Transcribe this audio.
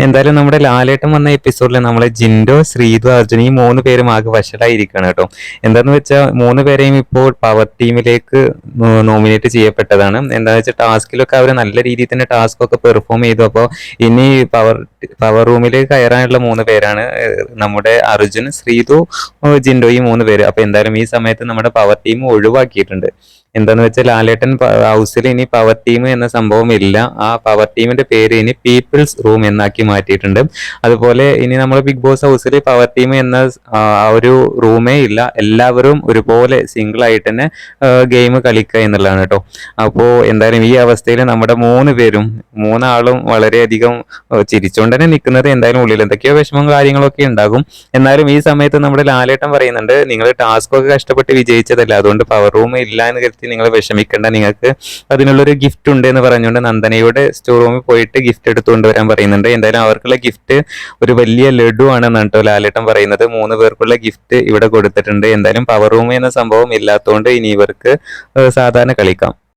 എന്തായാലും നമ്മുടെ ലാലേട്ടൻ വന്ന എപ്പിസോഡിൽ നമ്മളെ ജിൻഡോ, ശ്രീതു, അർജുൻ ഈ 3 പേരും ആകെ വഷളായിരിക്കുകയാണ് കേട്ടോ. എന്താന്ന് വെച്ചാൽ 3 പേരെയും ഇപ്പോൾ പവർ ടീമിലേക്ക് നോമിനേറ്റ് ചെയ്യപ്പെട്ടതാണ്. എന്താന്ന് വെച്ചാൽ ടാസ്കിലൊക്കെ അവർ നല്ല രീതിയിൽ തന്നെ ടാസ്ക് ഒക്കെ പെർഫോം ചെയ്തു. അപ്പോൾ ഇനി പവർ റൂമിലേക്ക് കയറാനുള്ള 3 പേരാണ് നമ്മുടെ അർജുൻ, ശ്രീതു, ജിൻഡോ ഈ 3 പേര്. അപ്പൊ എന്തായാലും ഈ സമയത്ത് നമ്മുടെ പവർ ടീം ഒഴിവാക്കിയിട്ടുണ്ട്. എന്താന്ന് വെച്ചാൽ ലാലേട്ടൻ ഹൗസിൽ ഇനി പവർ ടീം എന്ന സംഭവം ഇല്ല. ആ പവർ ടീമിന്റെ പേര് ഇനി പീപ്പിൾസ് റൂം എന്നാക്കി മാറ്റിയിട്ടുണ്ട്. അതുപോലെ ഇനി നമ്മൾ ബിഗ് ബോസ് ഹൗസിൽ പവർ ടീം എന്ന ഒരു റൂമേ ഇല്ല. എല്ലാവരും ഒരുപോലെ സിംഗിൾ ആയിട്ട് തന്നെ ഗെയിം കളിക്കുക എന്നുള്ളതാണ് കേട്ടോ. അപ്പോൾ എന്തായാലും ഈ അവസ്ഥയിൽ നമ്മുടെ 3 പേരും 3 ആളും വളരെയധികം ചിരിച്ചുകൊണ്ട് തന്നെ നിൽക്കുന്നത്. എന്തായാലും ഉള്ളിൽ എന്തൊക്കെയോ വിഷമവും കാര്യങ്ങളൊക്കെ ഉണ്ടാകും. എന്നാലും ഈ സമയത്ത് നമ്മുടെ ലാലേട്ടൻ പറയുന്നുണ്ട്, നിങ്ങൾ ടാസ്ക് ഒക്കെ കഷ്ടപ്പെട്ട് വിജയിച്ചതല്ല, അതുകൊണ്ട് പവർ റൂം ഇല്ല എന്ന് കരുതി നിങ്ങൾ വിഷമിക്കേണ്ട, നിങ്ങൾക്ക് അതിനുള്ളൊരു ഗിഫ്റ്റ് ഉണ്ട് എന്ന് പറഞ്ഞുകൊണ്ട് നന്ദനയുടെ സ്റ്റോർ റൂമിൽ പോയിട്ട് ഗിഫ്റ്റ് എടുത്തുകൊണ്ട് വരാൻ പറയുന്നുണ്ട്. എന്തായാലും അവർക്കുള്ള ഗിഫ്റ്റ് ഒരു വലിയ ലഡു ആണെന്നാണ് കേട്ടോ ലാലേട്ടൻ പറയുന്നത്. 3 പേർക്കുള്ള ഗിഫ്റ്റ് ഇവിടെ കൊടുത്തിട്ടുണ്ട്. എന്തായാലും പവർ റൂം എന്ന സംഭവം ഇല്ലാത്തതുകൊണ്ട് ഇനി ഇവർക്ക് സാധാരണ കളിക്കാം.